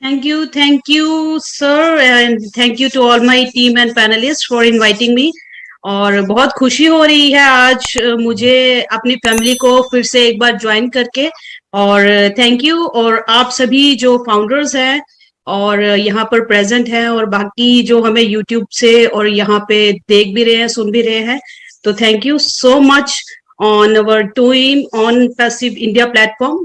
Thank you, sir, and thank you to all my team and panelists for inviting me. और बहुत खुशी हो रही है आज मुझे अपनी फैमिली को फिर से एक बार ज्वाइन करके। और थैंक यू, और आप सभी जो फाउंडर्स हैं और यहाँ पर प्रेजेंट हैं और बाकी जो हमें यूट्यूब से और यहाँ पे देख भी रहे हैं, सुन भी रहे हैं, तो thank you so much on our team on Passive India platform,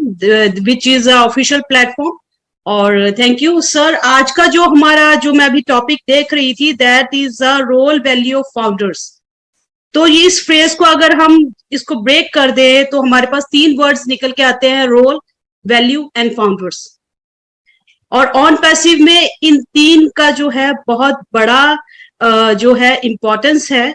which is a official platform. और थैंक यू सर। आज का जो हमारा जो मैं अभी टॉपिक देख रही थी, that is a role value of founders. तो ये इस फ्रेज को अगर हम इसको ब्रेक कर दें तो हमारे पास 3 वर्ड्स निकल के आते हैं, रोल, वैल्यू एंड फाउंडर्स। और ऑन पैसिव में इन 3 का जो है बहुत बड़ा जो है इम्पोर्टेंस है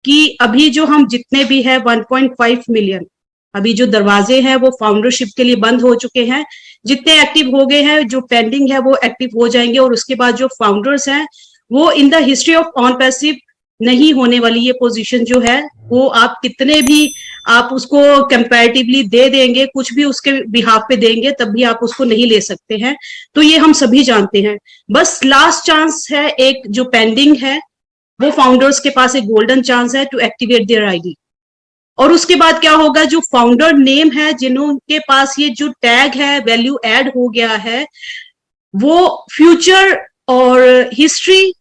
कि अभी जो हम जितने भी है 1.5 मिलियन अभी जो दरवाजे हैं वो फाउंडरशिप के लिए बंद हो चुके हैं। जितने एक्टिव हो गए हैं, जो पेंडिंग है वो एक्टिव हो जाएंगे। और उसके बाद जो फाउंडर्स हैं वो in the history of on passive नहीं होने वाली ये पोजीशन जो है, वो आप कितने भी आप उसको कंपैरेटिवली दे देंगे, कुछ भी उसके बिहाफ पे देंगे, तब भी आप उसको नहीं ले सकते हैं। तो ये हम सभी जानते हैं। बस लास्ट चांस है एक जो पेंडिंग है, वो फाउंडर्स के पास एक गोल्डन चांस है टू एक्टिवेट देयर आईडी। और उसके बाद क्या होगा, जो फाउंडर नेम है, जिनके पास ये जो टैग है वैल्यू ऐड हो गया है, वो फ्यूचर और हिस्ट्री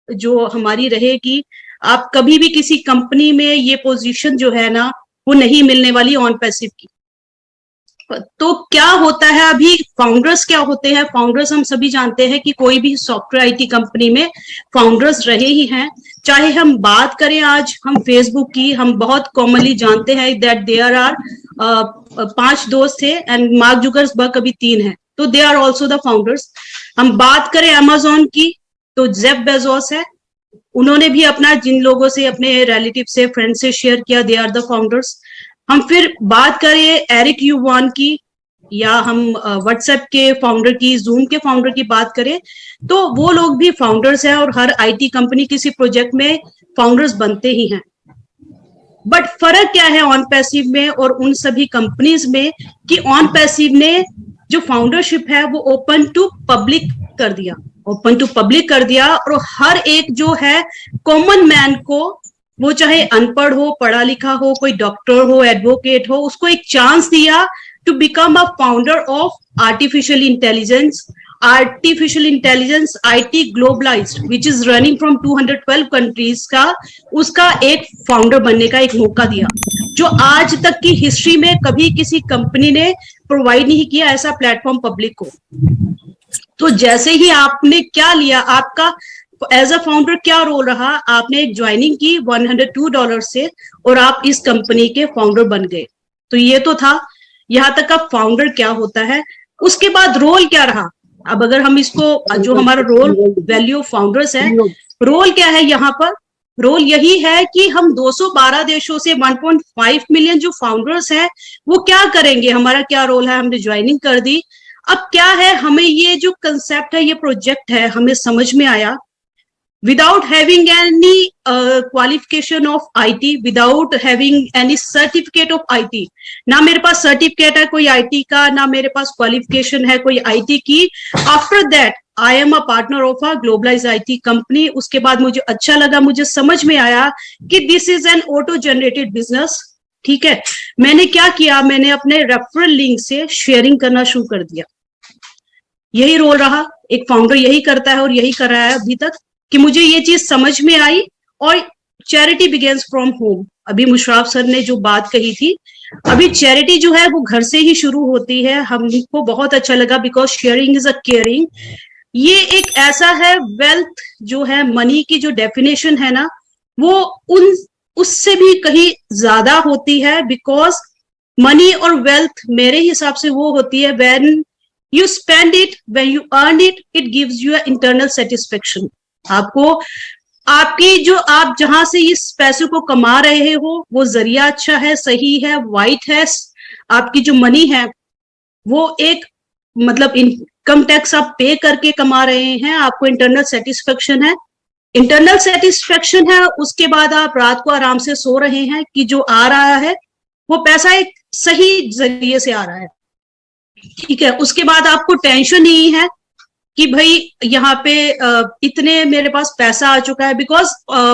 जो हमारी रहेगी। आप कभी भी किसी कंपनी में ये पोजीशन जो है ना, वो नहीं मिलने वाली ऑन पैसिव की। तो क्या होता है अभी, फाउंडर्स क्या होते हैं? फाउंडर्स हम सभी जानते हैं कि कोई भी सॉफ्टवेयर आईटी कंपनी में फाउंडर्स रहे ही हैं। चाहे हम बात करें आज हम फेसबुक की, हम बहुत कॉमनली जानते हैं दैट देयर आर 5 दोस्त थे एंड मार्क जुकरबर्ग अभी 3 हैं, तो they are also the founders. हम बात करें अमेजोन की, तो जेफ बेजोस है, उन्होंने भी अपना जिन लोगों से, अपने रिलेटिव से, फ्रेंड से शेयर किया, दे आर द फाउंडर्स। हम फिर बात करें एरिक युवान की, या हम व्हाट्सएप के फाउंडर की, जूम के फाउंडर की बात करें, तो वो लोग भी फाउंडर्स हैं। और हर आईटी कंपनी किसी प्रोजेक्ट में फाउंडर्स बनते ही हैं। बट फर्क क्या है ऑन पैसिव में और उन सभी कंपनीज में, कि ऑन पैसिव ने जो फाउंडरशिप है वो ओपन टू पब्लिक कर दिया, ओपन टू पब्लिक कर दिया। और हर एक जो है कॉमन मैन को, वो चाहे अनपढ़ हो, पढ़ा लिखा हो, कोई डॉक्टर हो, एडवोकेट हो, उसको एक चांस दिया to become a founder of artificial intelligence. Artificial intelligence IT globalised which is running from 212 countries का, उसका एक फाउंडर बनने का एक मौका दिया, जो आज तक की हिस्ट्री में कभी किसी कंपनी ने प्रोवाइड नहीं किया ऐसा प्लेटफॉर्म पब्लिक को। तो जैसे ही आपने क्या लिया, आपका एज अ फाउंडर क्या रोल रहा, आपने एक ज्वाइनिंग की $102 से और आप इस कंपनी के फाउंडर बन गए। तो ये तो था, यहां तक अब फाउंडर क्या होता है। उसके बाद रोल क्या रहा। अब अगर हम इसको, जो हमारा रोल वैल्यू ऑफ फाउंडर्स है, रोल क्या है यहाँ पर? रोल यही है कि हम 212 देशों से 1.5 मिलियन जो फाउंडर्स हैं, वो क्या करेंगे, हमारा क्या रोल है। हमने ज्वाइनिंग कर दी। अब क्या है, हमें ये जो कंसेप्ट है, ये प्रोजेक्ट है, हमें समझ में आया without having any qualification of IT, without having any certificate of IT। ना मेरे पास सर्टिफिकेट है कोई IT का, ना मेरे पास क्वालिफिकेशन है कोई IT की। After that I am a partner of a globalise IT company. उसके बाद मुझे अच्छा लगा, मुझे समझ में आया कि this is an auto generated business. ठीक है, मैंने क्या किया, मैंने अपने रेफरल लिंक से शेयरिंग करना शुरू कर दिया। यही रोल रहा, एक फाउंडर यही करता है और यही कर रहा है अभी तक, कि मुझे ये चीज समझ में आई। और चैरिटी बिगेन्स फ्रॉम होम, अभी मुशर्रफ सर ने जो बात कही थी, अभी चैरिटी जो है वो घर से ही शुरू होती है। हमको बहुत अच्छा लगा, because sharing is a caring. ये एक ऐसा है, वेल्थ जो है, मनी की जो डेफिनेशन है ना, वो उससे भी कहीं ज्यादा होती है। बिकॉज मनी और वेल्थ मेरे हिसाब से वो होती है when you spend it, when you earn it, it gives you a internal satisfaction. आपको, आपकी जो, आप जहां से इस पैसे को कमा रहे हो, वो जरिया अच्छा है, सही है, वाइट है। आपकी जो मनी है वो एक, मतलब इनकम टैक्स आप पे करके कमा रहे हैं, आपको इंटरनल सेटिस्फेक्शन है। इंटरनल सेटिस्फेक्शन है, उसके बाद आप रात को आराम से सो रहे हैं कि जो आ रहा है वो पैसा एक सही जरिए से आ रहा है। ठीक है, उसके बाद आपको टेंशन नहीं है कि भाई यहाँ पे इतने मेरे पास पैसा आ चुका है, because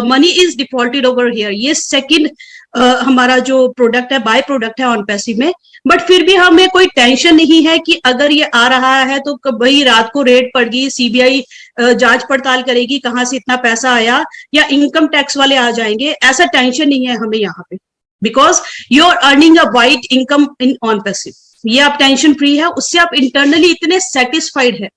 money is defaulted over here. ये सेकंड हमारा जो प्रोडक्ट है, बाय प्रोडक्ट है ऑन पैसिव में। बट फिर भी हमें कोई टेंशन नहीं है कि अगर ये आ रहा है तो भाई रात को रेड पड़ गई, सीबीआई जांच पड़ताल करेगी कहाँ से इतना पैसा आया, या इनकम टैक्स वाले आ जाएंगे, ऐसा टेंशन नहीं है हमें यहाँ पे, because you are earning a wide income in OnPassive. ये आप टेंशन फ्री है, उससे आप इंटरनली इतने सेटिस्फाइड है।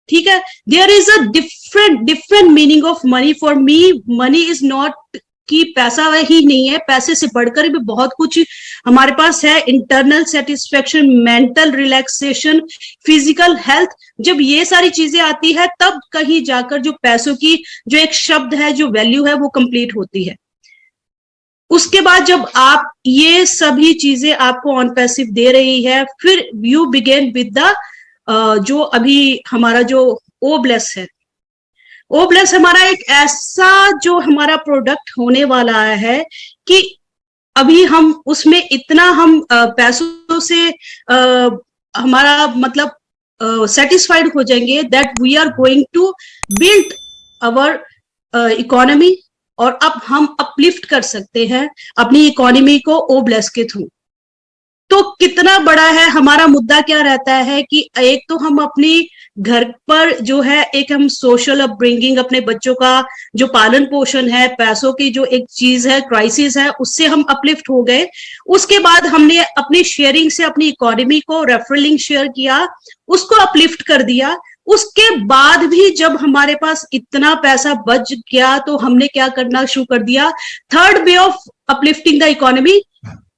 ठीक है, there is a different meaning of money. For me money is not कि पैसा ही नहीं है, पैसे से बढ़कर भी बहुत कुछ हमारे पास है। Internal satisfaction, mental relaxation, physical health, जब ये सारी चीजें आती है तब कहीं जाकर जो पैसों की जो एक शब्द है, जो वैल्यू है, वो कंप्लीट होती है। उसके बाद जब आप ये सभी चीजें आपको ऑन पैसिव दे रही है, फिर यू बिगेन विद द जो अभी हमारा जो ओ ब्लेस है। ओ ब्लेस हमारा एक ऐसा जो हमारा प्रोडक्ट होने वाला है कि अभी हम उसमें इतना हम पैसों से हमारा मतलब सेटिस्फाइड हो जाएंगे that we are going to build our economy, और अब हम अपलिफ्ट कर सकते हैं अपनी इकोनॉमी को ओ ब्लेस के थ्रू। तो कितना बड़ा है हमारा मुद्दा, क्या रहता है कि एक तो हम अपनी घर पर जो है एक हम सोशल अपब्रिंगिंग, अपने बच्चों का जो पालन पोषण है, पैसों की जो एक चीज है, क्राइसिस है, उससे हम अपलिफ्ट हो गए। उसके बाद हमने अपनी शेयरिंग से अपनी इकोनॉमी को रेफरलिंग शेयर किया, उसको अपलिफ्ट कर दिया। उसके बाद भी जब हमारे पास इतना पैसा बच गया तो हमने क्या करना शुरू कर दिया, third way of uplifting the economy,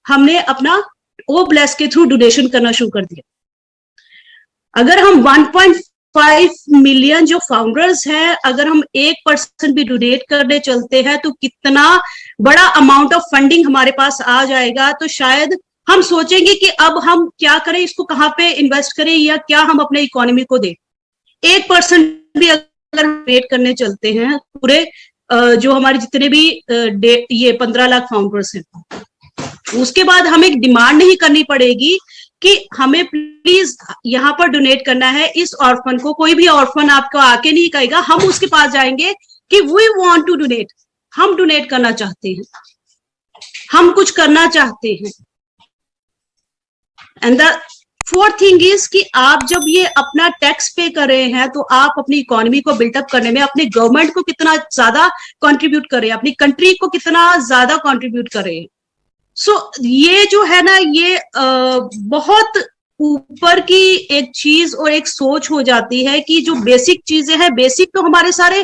हमने अपना ओ ब्लेस के थ्रू डोनेशन करना शुरू कर दिया। अगर हम 1.5 मिलियन जो फाउंडर्स हैं, अगर हम 1% भी डोनेट करने चलते हैं तो कितना बड़ा अमाउंट ऑफ फंडिंग हमारे पास आ जाएगा। तो शायद हम सोचेंगे कि अब हम क्या करें, इसको कहाँ पे इन्वेस्ट करें, या क्या हम अपने इकोनॉमी को दें। 1% भी अगर हम डोनेट करने चलते हैं, पूरे जो हमारे जितने भी ये 15 लाख फाउंडर्स हैं, उसके बाद हमें डिमांड नहीं करनी पड़ेगी कि हमें प्लीज यहाँ पर डोनेट करना है इस ऑर्फन को। कोई भी ऑर्फन आपको आके नहीं कहेगा, हम उसके पास जाएंगे कि वी वांट टू डोनेट, हम डोनेट करना चाहते हैं, हम कुछ करना चाहते हैं। And the fourth thing is कि आप जब ये अपना टैक्स पे कर रहे हैं तो आप अपनी इकोनॉमी को बिल्टअप करने में अपने गवर्नमेंट को कितना ज्यादा कंट्रीब्यूट करें, अपनी कंट्री को कितना ज्यादा कंट्रीब्यूट करें। सो ये जो है ना, ये बहुत ऊपर की एक चीज और एक सोच हो जाती है कि जो बेसिक चीजें हैं, बेसिक तो हमारे सारे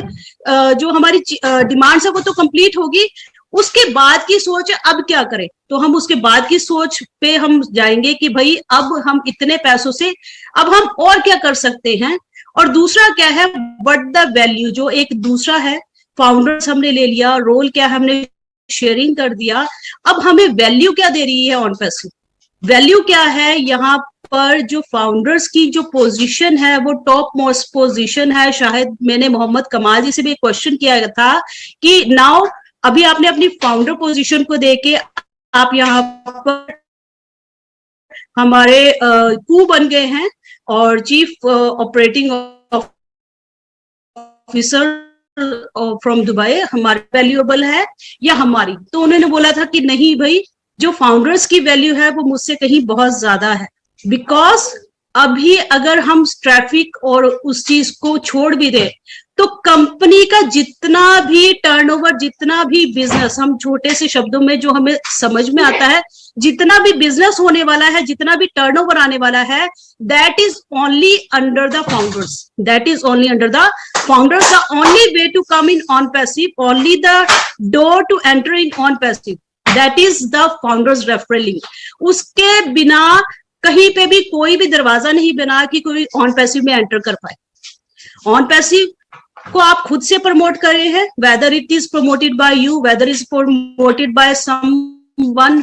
जो हमारी डिमांड्स है वो तो कंप्लीट होगी। उसके बाद की सोच है अब क्या करें, तो हम उसके बाद की सोच पे हम जाएंगे कि भाई अब हम इतने पैसों से अब हम और क्या कर सकते हैं। और दूसरा क्या है, बट द वैल्यू, जो एक दूसरा है, फाउंडर्स हमने ले लिया, रोल क्या है, हमने शेयरिंग कर दिया। अब हमें वैल्यू क्या दे रही है ऑन पैसिव, वैल्यू क्या है यहाँ पर, जो फाउंडर्स की जो पोजीशन है वो टॉप मोस्ट पोजीशन है। शायद मैंने मोहम्मद कमाल जी से भी एक क्वेश्चन किया था कि नाउ अभी आपने अपनी फाउंडर पोजीशन को देके आप यहाँ पर हमारे कू बन गए हैं और chief operating officer from Dubai, हमारी वैल्यूएबल है या हमारी। तो उन्होंने बोला था कि नहीं भाई, जो फाउंडर्स की वैल्यू है वो मुझसे कहीं बहुत ज्यादा है। बिकॉज अभी अगर हम ट्रैफिक और उस चीज को छोड़ भी दें तो कंपनी का जितना भी टर्नओवर, जितना भी बिजनेस, हम छोटे से शब्दों में जो हमें समझ में आता है, जितना भी बिजनेस होने वाला है, जितना भी टर्नओवर आने वाला है, that is only under the founders, that is only under the founders. The only way to come in OnPassive, only the door to enter in OnPassive, that is the founders referralling. उसके बिना कहीं पे भी कोई भी दरवाजा नहीं बना कि कोई ऑन पैसिव में एंटर कर पाए। ऑन पैसिव को आप खुद से प्रमोट कर रहे हैं, whether it is promoted by you, whether is promoted by someone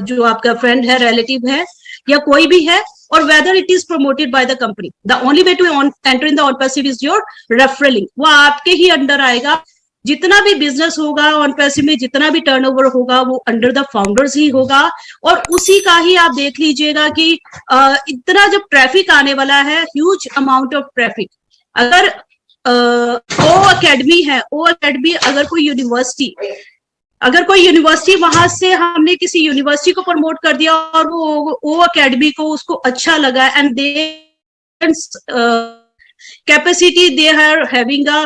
जो आपका फ्रेंड है, रिलेटिव है, या कोई भी है, और whether it is promoted by the company. The only way to enter in the OnPassive is your referralling. वो आपके ही अंडर आएगा। जितना भी बिजनेस होगा ऑन पैसिव में, जितना भी टर्नओवर होगा वो अंडर द फाउंडर्स ही होगा। और उसी का ही आप देख लीजिएगा कि इतना जब ट्रैफिक आने वाला है, ह्यूज अमाउंट ऑफ ट्रैफिक, अगर ओ अकेडमी है, ओ अकेडमी अगर कोई यूनिवर्सिटी वहां से हमने किसी यूनिवर्सिटी को प्रमोट कर दिया और वो ओ अकेडमी को उसको अच्छा लगा and they capacity they are having a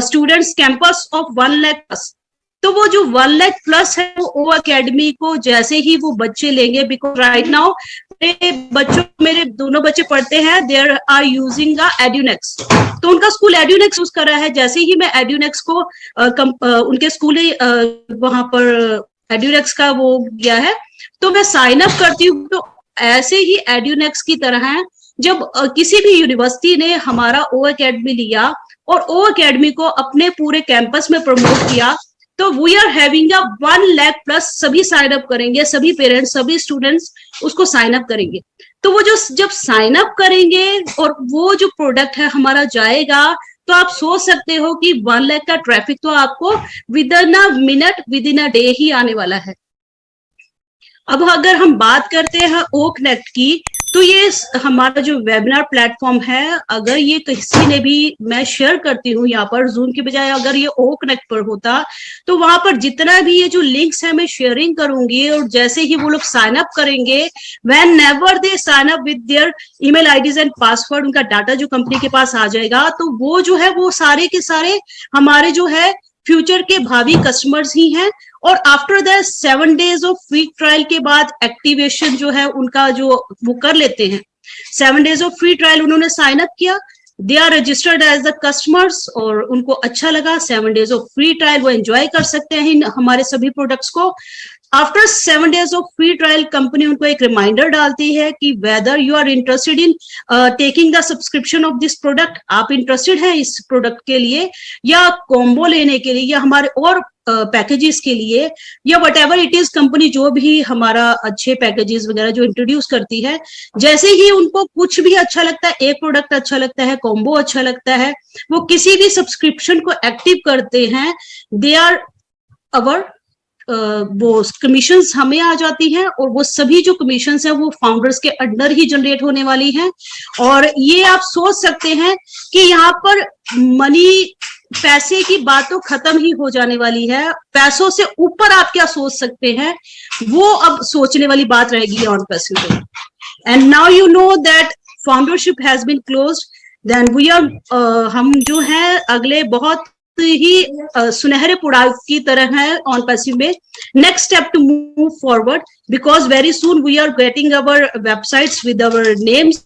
students campus of 1 lakh plus, तो वो जो 1 लाख प्लस है वो ओ अकेडमी को जैसे ही वो बच्चे लेंगे, बिकॉज राइट नाउ मेरे दोनों बच्चे पढ़ते हैं, देयर आर यूजिंग एड्यूनेक्स, तो उनका स्कूल एड्यूनेक्स यूज कर रहा है। जैसे ही मैं एड्यूनेक्स को उनके स्कूल वहां पर एड्यूनेक्स का वो गया है तो मैं साइन अप करती हूँ। तो ऐसे ही एड्यूनेक्स की तरह है, जब किसी भी यूनिवर्सिटी ने हमारा ओ अकेडमी लिया और ओ अकेडमी को अपने पूरे कैंपस में प्रमोट किया, तो we are having 1 lakh plus, सभी साइन अप करेंगे, सभी पेरेंट्स, सभी स्टूडेंट्स उसको साइन अप करेंगे। तो वो जो जब साइन अप करेंगे और वो जो प्रोडक्ट है हमारा जाएगा, तो आप सोच सकते हो कि 1 लाख का ट्रैफिक तो आपको within a minute, within a day ही आने वाला है। अब अगर हम बात करते हैं ओ कनेक्ट की, तो ये हमारा जो वेबिनार प्लेटफॉर्म है, अगर ये किसी ने भी, मैं शेयर करती हूँ यहाँ पर जूम की बजाय, अगर ये ओ कनेक्ट पर होता तो वहां पर जितना भी ये जो लिंक्स है मैं शेयरिंग करूंगी, और जैसे ही वो लोग साइन अप करेंगे, when never they sign up with their email IDs and password, उनका डाटा जो कंपनी के पास आ जाएगा, तो वो जो है वो सारे के सारे हमारे जो है फ्यूचर के भावी कस्टमर्स ही हैं। और after the 7 days of free trial के बाद एक्टिवेशन जो है उनका जो वो कर लेते हैं, 7 डेज ऑफ फ्री ट्रायल उन्होंने साइन अप किया, they are registered as the customers और उनको अच्छा लगा, 7 डेज ऑफ फ्री ट्रायल वो एंजॉय कर सकते हैं हमारे सभी प्रोडक्ट्स को। After 7 days of free trial company उनको एक रिमाइंडर डालती है कि whether you are interested in taking the subscription of this product, आप इंटरेस्टेड हैं इस प्रोडक्ट के लिए या कॉम्बो लेने के लिए या हमारे और पैकेजेस के लिए या what ever it is, company जो भी हमारा अच्छे पैकेजेस वगैरह जो इंट्रोड्यूस करती है, जैसे ही उनको कुछ भी अच्छा लगता है, एक प्रोडक्ट अच्छा लगता है, कॉम्बो अच्छा लगता है, वो किसी भी सब्सक्रिप्शन को एक्टिव करते हैं, दे आर अवर वो कमीशंस हमें आ जाती हैं और वो सभी जो कमीशंस हैं वो फाउंडर्स के अंडर ही जनरेट होने वाली हैं। और ये आप सोच सकते हैं कि यहाँ पर मनी, पैसे की बात तो खत्म ही हो जाने वाली है, पैसों से ऊपर आप क्या सोच सकते हैं वो अब सोचने वाली बात रहेगी OnPassive. And now you know that foundership has been closed, then we are, हम जो है अगले बहुत ही सुनहरे पुड़ाव की तरह है ऑन पैसिव में। Next step to move forward, because very soon we are getting our websites with our names,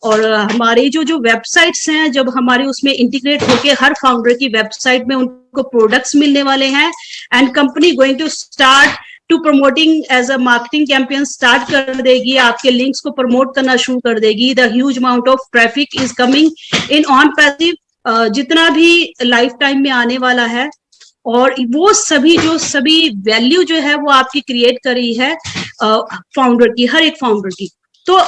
और हमारे जो वेबसाइट्स हैं जब हमारे उसमें इंटीग्रेट होके हर फाउंडर की वेबसाइट में उनको प्रोडक्ट्स मिलने वाले हैं, and company going to start to promoting as a marketing campaign start कर देगी, आपके लिंक्स को प्रमोट करना शुरू कर देगी। The huge amount of traffic is coming in on passive, जितना भी लाइफ टाइम में आने वाला है, और वो सभी वैल्यू जो है वो आपकी क्रिएट करी है फाउंडर की, हर एक फाउंडर की। तो